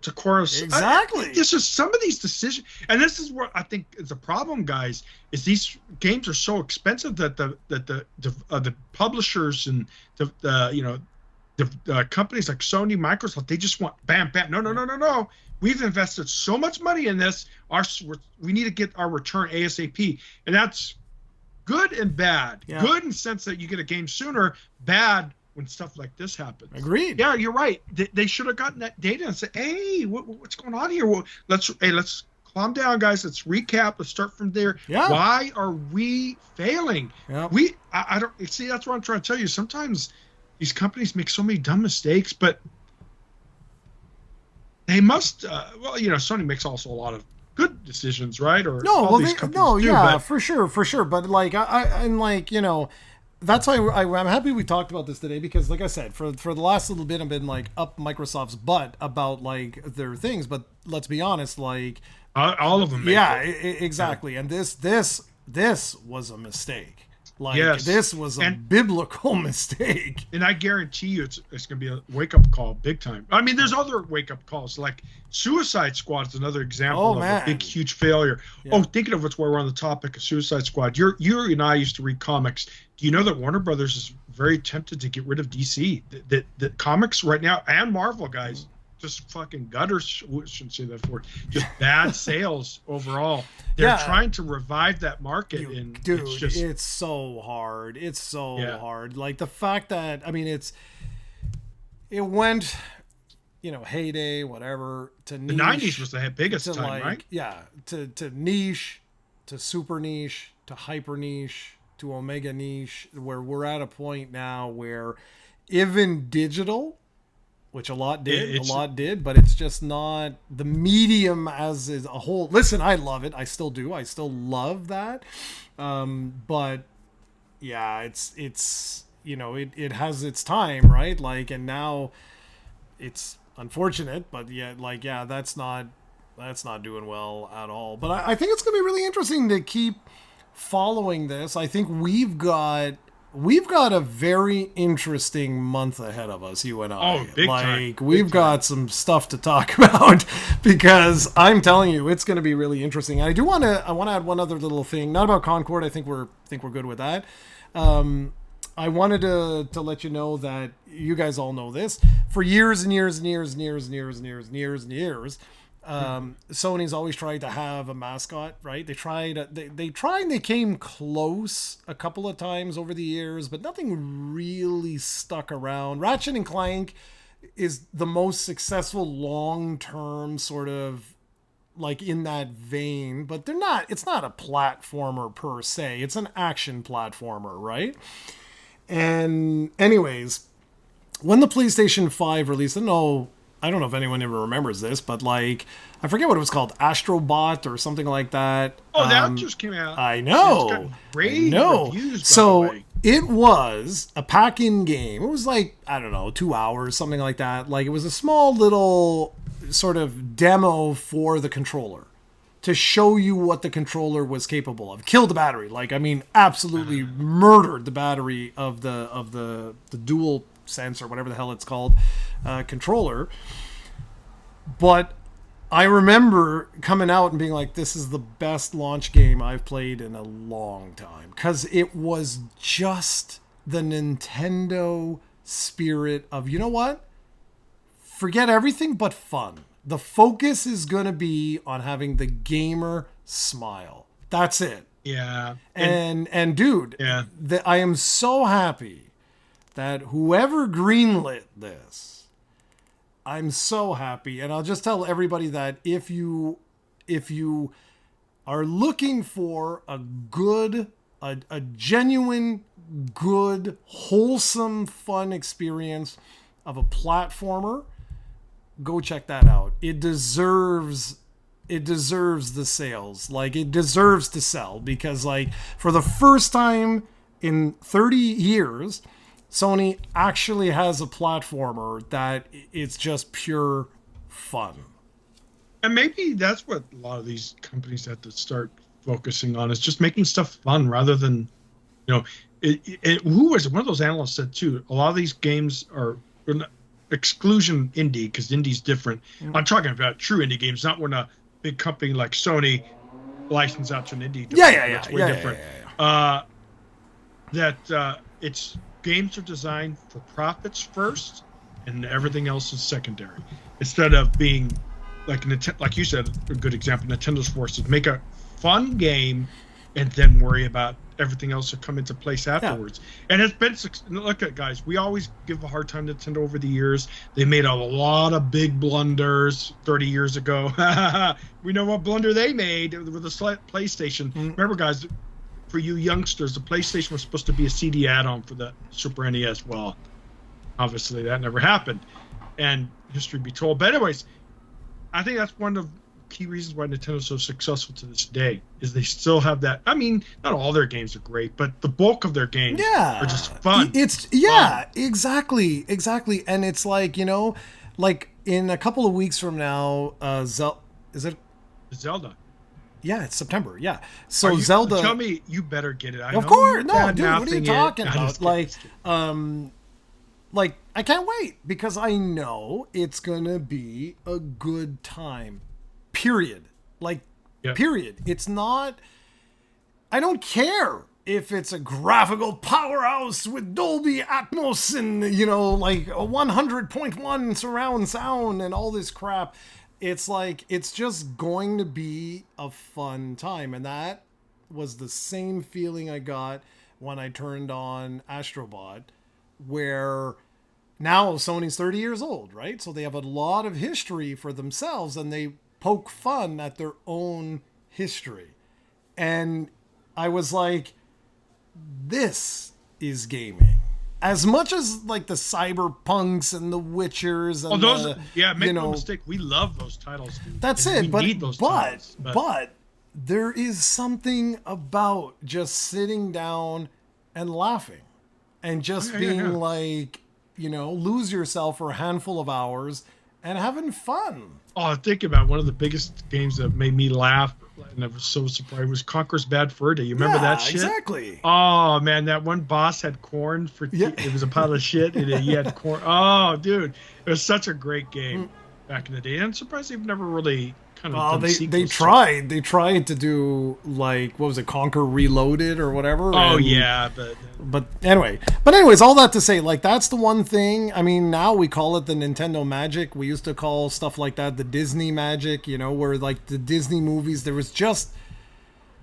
to chorus. Exactly. This is some of these decisions, and this is what I think is the problem, guys. Is these games are so expensive that the publishers and the companies like Sony, Microsoft, they just want bam. No. We've invested so much money in this. We need to get our return ASAP, and that's good and bad. Yeah. Good in the sense that you get a game sooner. Bad when stuff like this happens. Agreed. Yeah, you're right. They should have gotten that data and said, "Hey, what's going on here? Well, let's calm down, guys. Let's recap. Let's start from there. Yeah. Why are we failing? Yeah. I don't see. That's what I'm trying to tell you. Sometimes these companies make so many dumb mistakes, but they must. Sony makes also a lot of good decisions, right? Or for sure. But like that's why I'm happy we talked about this today, because like I said, for the last little bit I've been like up Microsoft's butt about like their things, but let's be honest, like all of them. Exactly. Yeah. And this was a mistake. Like, yes. This was a biblical mistake. And I guarantee you it's going to be a wake-up call big time. I mean, there's other wake-up calls. Like Suicide Squad is another example of a big, huge failure. Yeah. Oh, thinking of which, while we're on the topic of Suicide Squad, you and I used to read comics. Do you know that Warner Brothers is very tempted to get rid of DC? The comics right now, and Marvel, guys, just fucking gutters, shouldn't say that word, just bad sales overall. They're trying to revive that market. Dude, it's so hard. It's so hard. Like the fact that, I mean, it went, heyday, whatever, to niche. The 90s was the biggest time, right? Yeah, to niche, to super niche, to hyper niche, to omega niche, where we're at a point now where even digital, which a lot did, but it's just not the medium as is a whole. Listen, I love it. I still do. I still love that. But yeah, it has its time, right? Like, and now it's unfortunate, but that's not doing well at all. But I think it's going to be really interesting to keep following this. I think we've got a very interesting month ahead of us, you and I. Oh, big time. We've got some stuff to talk about, because I'm telling you, it's going to be really interesting. And I want to add one other little thing, not about Concord. I think we're good with that. I wanted to let you know that you guys all know this. For years and years and years and years and years and years and years and years, Sony's always tried to have a mascot, right? They came close a couple of times over the years, but nothing really stuck around. Ratchet and Clank is the most successful long-term sort of like in that vein, but it's not a platformer per se. It's an action platformer, right? And anyways, when the PlayStation 5 released, I don't know I don't know if anyone ever remembers this, but like, I forget what it was called, Astro Bot or something like that. Oh, that just came out. I It's know. got I rave know. reviews, by the So way. it was a pack-in game. It was like, I don't know, 2 hours, something like that. Like, it was a small little sort of demo for the controller to show you what the controller was capable of. Killed the battery. Like, I mean, absolutely murdered the battery of the dual sense or whatever the hell it's called controller. But I remember coming out and being like, this is the best launch game I've played in a long time, because it was just the Nintendo spirit of, you know what, forget everything but fun. The focus is going to be on having the gamer smile. That's it. Yeah. And dude, Yeah. I am so happy that whoever greenlit this, I'm so happy. And I'll just tell everybody that if you are looking for a good, a genuine, good, wholesome, fun experience of a platformer, go check that out. It deserves the sales. Like, it deserves to sell, because like, for the first time in 30 years, Sony actually has a platformer that it's just pure fun. And maybe that's what a lot of these companies have to start focusing on, is just making stuff fun rather than, who was it? One of those analysts said too, a lot of these games are exclusion indie, because indie's different. I'm talking about true indie games, not when a big company like Sony license out to an indie. That's way different. It's games are designed for profits first, and everything else is secondary. Instead of being like you said, a good example, Nintendo's forces make a fun game and then worry about everything else to come into place afterwards. Yeah. And it's been, look at guys, we always give a hard time to Nintendo over the years. They made a lot of big blunders 30 years ago. We know what blunder they made with the PlayStation. Remember, guys, for you youngsters, the PlayStation was supposed to be a CD add-on for the Super NES. Well, obviously that never happened, and history be told. But anyways, I think that's one of the key reasons why Nintendo's so successful to this day, is they still have that. I mean, not all their games are great, but the bulk of their games are just fun. Fun. Exactly. And it's like, like in a couple of weeks from now, is it Zelda? Yeah, it's September. Yeah. So Zelda. Tell me, you better get it. Of course. No, dude, what are you talking about? Like, I can't wait, because I know it's going to be a good time. Period. Like, period. It's not, I don't care if it's a graphical powerhouse with Dolby Atmos and, like a 100.1 surround sound and all this crap. It's like, it's just going to be a fun time. And that was the same feeling I got when I turned on Astro Bot, where now Sony's 30 years old, right? So they have a lot of history for themselves, and they poke fun at their own history. And I was like, this is gaming. As much as like the Cyberpunks and the Witchers and make no mistake, we love those titles, dude. That's and it. But there is something about just sitting down and laughing and just being like, lose yourself for a handful of hours and having fun. Oh, think about one of the biggest games that made me laugh, and I was so surprised, was Conker's Bad Fur Day. You remember that shit? Exactly. Oh man, that one boss had corn for it was a pile of shit, and he had corn. Oh, dude, it was such a great game back in the day. And I'm surprised they've never really kind of. They tried to do, like, what was it, Conquer Reloaded or whatever. Oh yeah, but anyways, all that to say, like, that's the one thing. I mean, now we call it the Nintendo magic. We used to call stuff like that the Disney magic, where like the Disney movies, there was just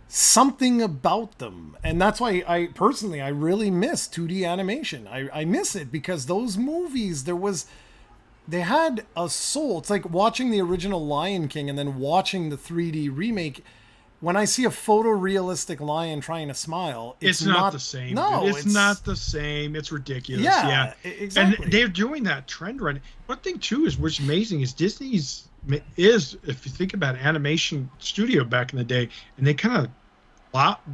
something about them. And that's why I personally really miss 2D animation. I miss it, because those movies, they had a soul. It's like watching the original Lion King and then watching the 3D remake when I see a photorealistic lion trying to smile, it's not the same. No, dude. It's not the same. It's ridiculous. Yeah, exactly. And they're doing that trend right. One thing too is what's amazing is Disney's is, if you think about animation studio back in the day, and they kind of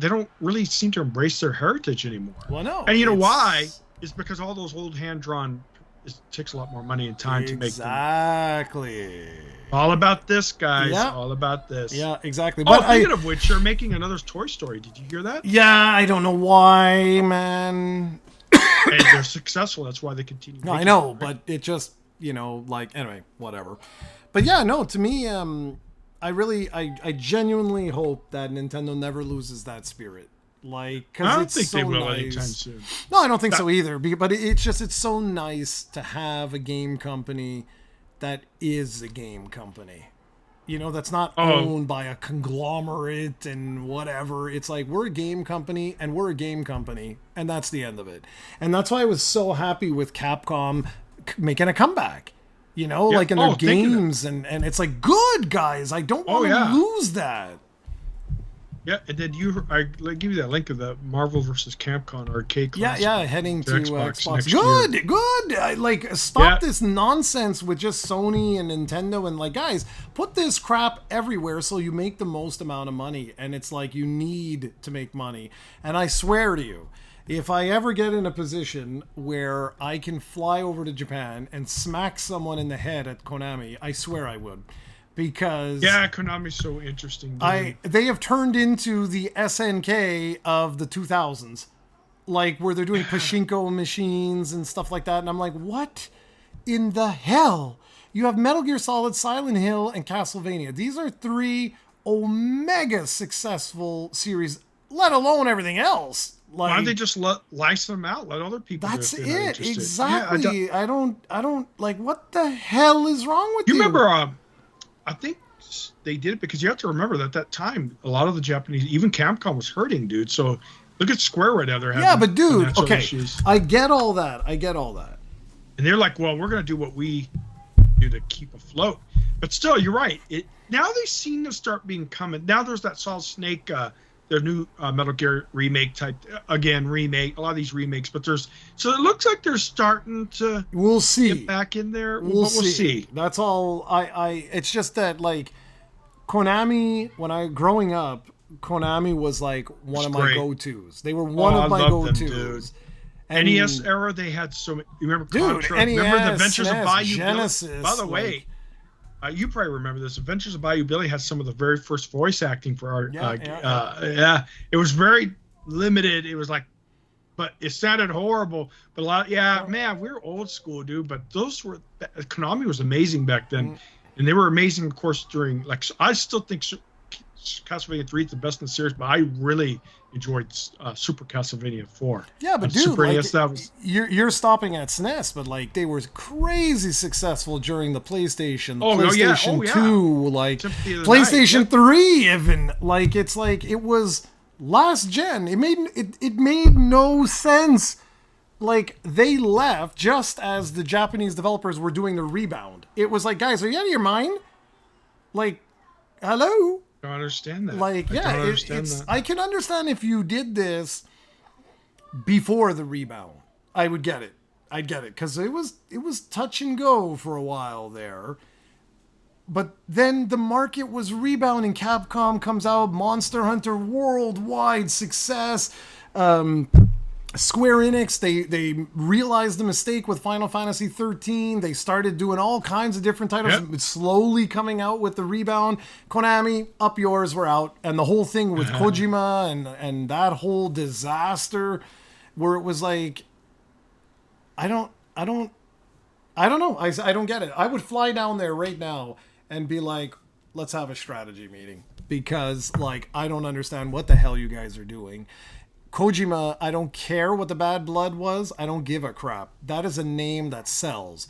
they don't really seem to embrace their heritage anymore. Well, no, and you know why? It's because all those old hand drawn. It takes a lot more money and time to make them. Exactly. All about this, guys. Yeah. All about this. Yeah, exactly. But speaking of which, you're making another Toy Story. Did you hear that? Yeah, I don't know why, man. And they're successful. That's why they continue. No, I know, but it just, anyway, whatever. But yeah, no, to me, I genuinely hope that Nintendo never loses that spirit. Because I don't it's think so they will nice. anytime soon. No, I don't think so either. But it's so nice to have a game company that is a game company. That's not owned by a conglomerate and whatever. It's like, we're a game company and we're a game company, and that's the end of it. And that's why I was so happy with Capcom making a comeback. Like in their games, and it's like, good, guys. I don't want to lose that. Yeah, and then I give you that link of the Marvel vs. Capcom arcade class. Yeah, heading to Xbox. Good. Stop this nonsense with just Sony and Nintendo, and guys, put this crap everywhere so you make the most amount of money. And it's like, you need to make money. And I swear to you, if I ever get in a position where I can fly over to Japan and smack someone in the head at Konami, I swear I would. Because Konami's so interesting. They have turned into the SNK of the 2000s, where they're doing pachinko machines and stuff like that. And I'm like, what in the hell? You have Metal Gear Solid, Silent Hill, and Castlevania. These are 3 omega successful series, let alone everything else. Why don't they just license them out? Let other people. That's it. Exactly. Yeah, I don't what the hell is wrong with you? You remember? I think they did it because you have to remember that at that time, a lot of the Japanese, even Capcom, was hurting, dude. So look at Square right now. They're having but dude, financial issues. I get all that. And they're like, well, we're going to do what we do to keep afloat. But still, you're right. Now they seem to start being coming. Now there's that Solid Snake, their new Metal Gear remake type, remake, a lot of these remakes. But so it looks like they're starting to we'll see get back in there. We'll see. That's all. It's just that, Konami, growing up, Konami was one of my go-tos. They were one of my go-tos. NES era, they had so many. You remember Contra? NES, remember the Adventures of Bayou Genesis, Billy? By the way, you probably remember this. Adventures of Bayou Billy had some of the very first voice acting for our. It was very limited. It was but it sounded horrible. But a lot, man, we're old school, dude. But Konami was amazing back then, and they were amazing, of course, during I still think Castlevania 3 is the best in the series, but I really enjoyed Super Castlevania 4. Yeah, but dude, Super NES, you're stopping at SNES, but they were crazy successful during the PlayStation, PlayStation 2, PlayStation 3 even. It was last gen. It made no sense. They left just as the Japanese developers were doing the rebound. It was guys, are you out of your mind? Hello? I don't understand that. I can understand if you did this before the rebound. I would get it. I'd get it because it was touch and go for a while there. But then the market was rebounding. Capcom comes out, Monster Hunter worldwide success. Square Enix, they realized the mistake with Final Fantasy 13. They started doing all kinds of different titles, slowly coming out with the rebound. Konami, up yours, we're out. And the whole thing with Kojima and that whole disaster where it was I don't know. I don't get it. I would fly down there right now and be let's have a strategy meeting because I don't understand what the hell you guys are doing. Kojima, I don't care what the bad blood was. I don't give a crap. That is a name that sells.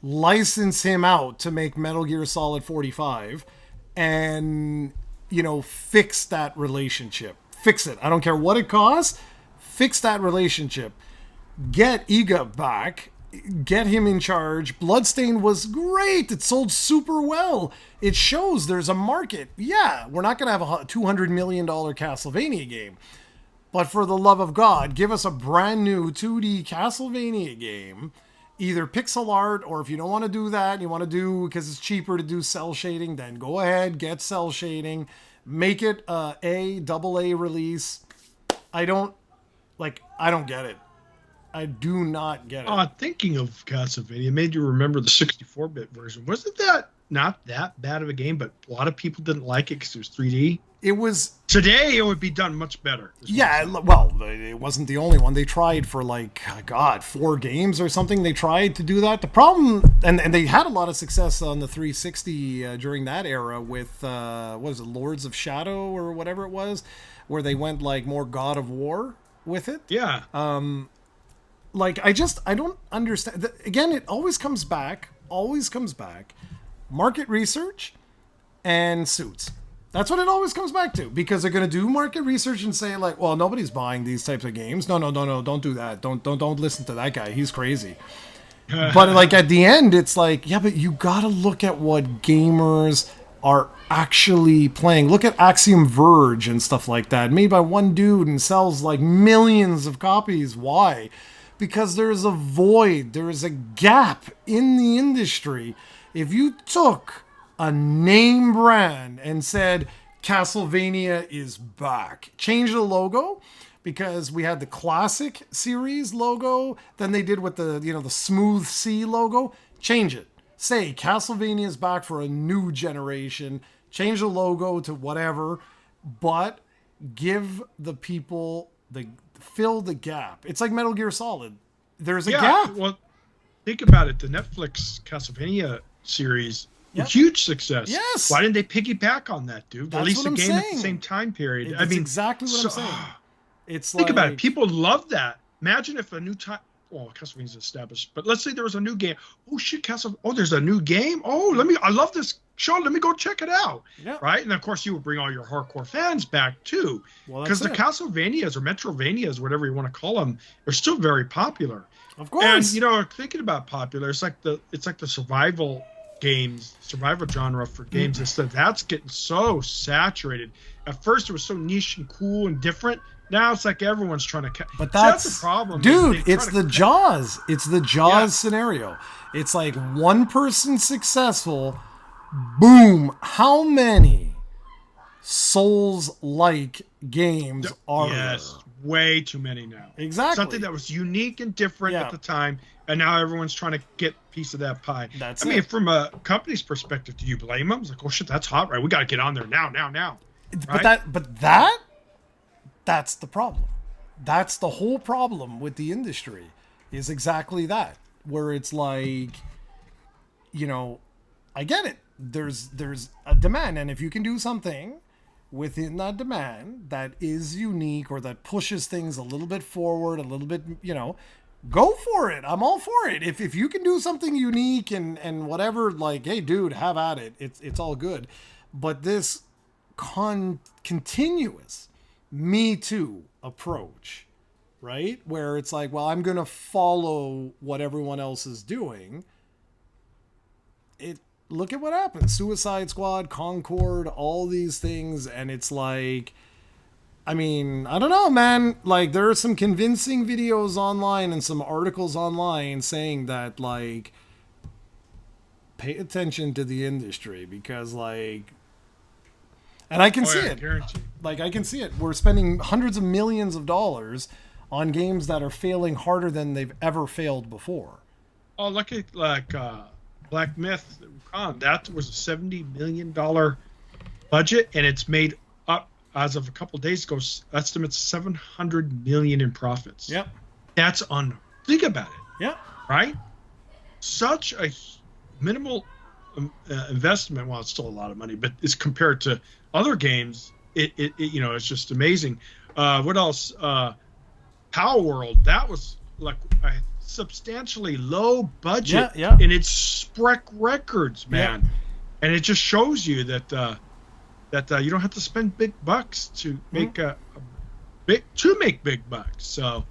License him out to make Metal Gear Solid 45 and, fix that relationship. Fix it. I don't care what it costs. Fix that relationship. Get Iga back get him in charge. Bloodstained was great. It sold super well. It shows there's a market. Yeah, we're not going to have a $200 million Castlevania game. But for the love of God, give us a brand new 2D Castlevania game. Either pixel art, or if you don't want to do that, you want to do, because it's cheaper to do cell shading, then go ahead, get cell shading. Make it a AA release. I don't get it. I do not get it. Thinking of Castlevania made you remember the 64-bit version. Wasn't that not that bad of a game, but a lot of people didn't like it because it was 3D? It was... Today, it would be done much better. Yeah, well, it wasn't the only one. They tried for, 4 games or something. They tried to do that. The problem... And they had a lot of success on the 360 during that era with, what was it, Lords of Shadow or whatever it was, where they went, more God of War with it. Yeah. I don't understand. Again, it always comes back. Market research and suits. That's what it always comes back to, because they're going to do market research and say well, nobody's buying these types of games. No, don't do that. Don't listen to that guy. He's crazy. But at the end, it's yeah, but you got to look at what gamers are actually playing. Look at Axiom Verge and stuff like that, made by one dude and sells millions of copies. Why? Because there's a void. There is a gap in the industry. If you took a name brand and said Castlevania is back, change the logo, because we had the classic series logo, then they did with the smooth C logo, change it. Say Castlevania is back for a new generation, change the logo to whatever, but give the people fill the gap. It's like Metal Gear Solid. There's a gap. Well, think about it. The Netflix Castlevania series, huge success. Yes. Why didn't they piggyback on that, dude? Release a game at the same time period. That's exactly what I'm saying. It's think about it. People love that. Imagine if a new time. Well, Castlevania's established, but let's say there was a new game. Oh shit, there's a new game. I love this show. Let me go check it out. Yeah. Right, and of course you would bring all your hardcore fans back too, because the Castlevanias or Metrovanias, whatever you want to call them, are still very popular. Of course. And thinking about popular, it's like the survival genre for games. That's getting so saturated. At first, it was so niche and cool and different. Now it's like everyone's trying to. But that's the problem, dude. It's the Jaws. It's the Jaws scenario. It's like one person successful. Boom! How many Souls-like games are there? Way too many now. Exactly. Something that was unique and different at the time, and now everyone's trying to get a piece of that pie. I mean, from a company's perspective, do you blame them? It's like, oh shit, that's hot, right? We got to get on there now. Right? But that's the problem. That's the whole problem with the industry, is exactly that, where it's I get it. There's a demand, and if you can do something within that demand that is unique or that pushes things a little bit forward, a little bit, go for it. I'm all for it. If you can do something unique and whatever, hey dude, have at it. It's all good. But this continuous Me Too approach, right? Where it's I'm going to follow what everyone else is doing. Look at what happened. Suicide Squad, Concord, all these things. And it's I don't know, man. There are some convincing videos online and some articles online saying that, pay attention to the industry, because, and I can see it. Guaranteed. I can see it. We're spending hundreds of millions of dollars on games that are failing harder than they've ever failed before. Oh, look at Black Myth. That was a $70 million budget, and it's made up, as of a couple of days ago, estimates $700 million in profits. Yep. That's think about it. Yeah. Right? Such a minimal investment. Well, it's still a lot of money, but it's compared to other games. It's just amazing. What else? Power World. That was a substantially low budget, and it's Sprec Records, man. And it just shows you that you don't have to spend big bucks to make a make big bucks. So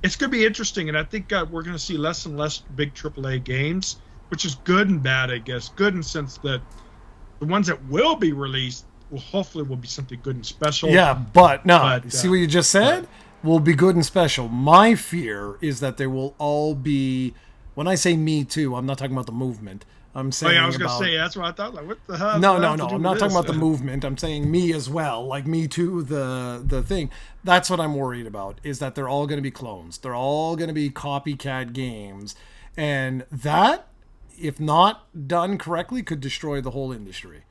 it's going to be interesting, and I think we're going to see less and less big AAA games, which is good and bad, I guess. Good in the sense that the ones that will be released will hopefully be something good and special. Yeah, but no, see what you just said? Will be good and special. My fear is that they will all be, when I say Me Too, I'm not talking about the movement. I'm saying I was going to say, that's what I thought. Like, what the hell? No. I'm not talking about the movement. I'm saying me as well. Like Me Too, the thing. That's what I'm worried about, is that they're all going to be clones. They're all going to be copycat games. And that, if not done correctly, could destroy the whole industry.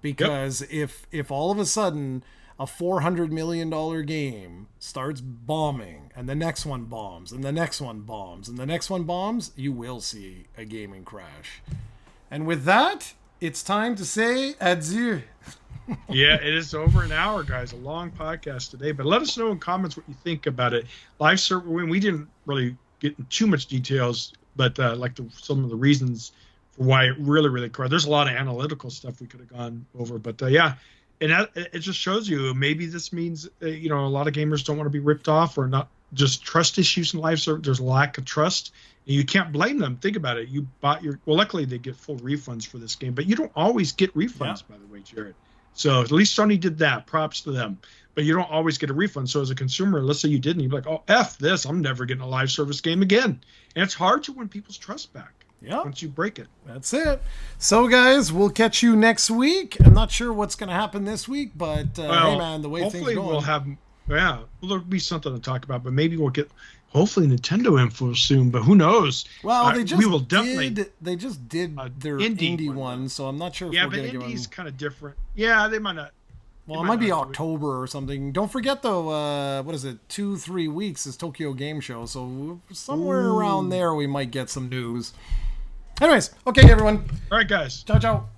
Because if all of a sudden a $400 million game starts bombing, and the next one bombs, and the next one bombs, and the next one bombs, you will see a gaming crash. And with that, it's time to say adieu. Yeah, it is over an hour, guys. A long podcast today. But let us know in comments what you think about it. Live server, we didn't really get into too much details, but some of the reasons for why it really crowded. There's a lot of analytical stuff we could have gone over. But yeah, and it just shows you maybe this means, a lot of gamers don't want to be ripped off, or not, just trust issues in live server. There's a lack of trust. And you can't blame them. Think about it. You bought luckily they get full refunds for this game, but you don't always get refunds, by the way, Jared. So at least Sony did that. Props to them. But you don't always get a refund. So as a consumer, let's say you didn't, you'd be like, oh, F this. I'm never getting a live service game again. And it's hard to win people's trust back once you break it. That's it. So, guys, we'll catch you next week. I'm not sure what's going to happen this week, but hey, man, the way things are going. Hopefully we'll have, there'll be something to talk about, but maybe we'll get hopefully Nintendo info soon, but who knows? Well, they just we will definitely did their indie one, so I'm not sure if we're going to give them. Yeah, but indie's kind of different. Yeah, they might not. Well, it might be October or something. Don't forget, though, what is it, 2-3 weeks is Tokyo Game Show, so somewhere around there we might get some news. Anyways, okay, everyone. All right, guys. Ciao, ciao.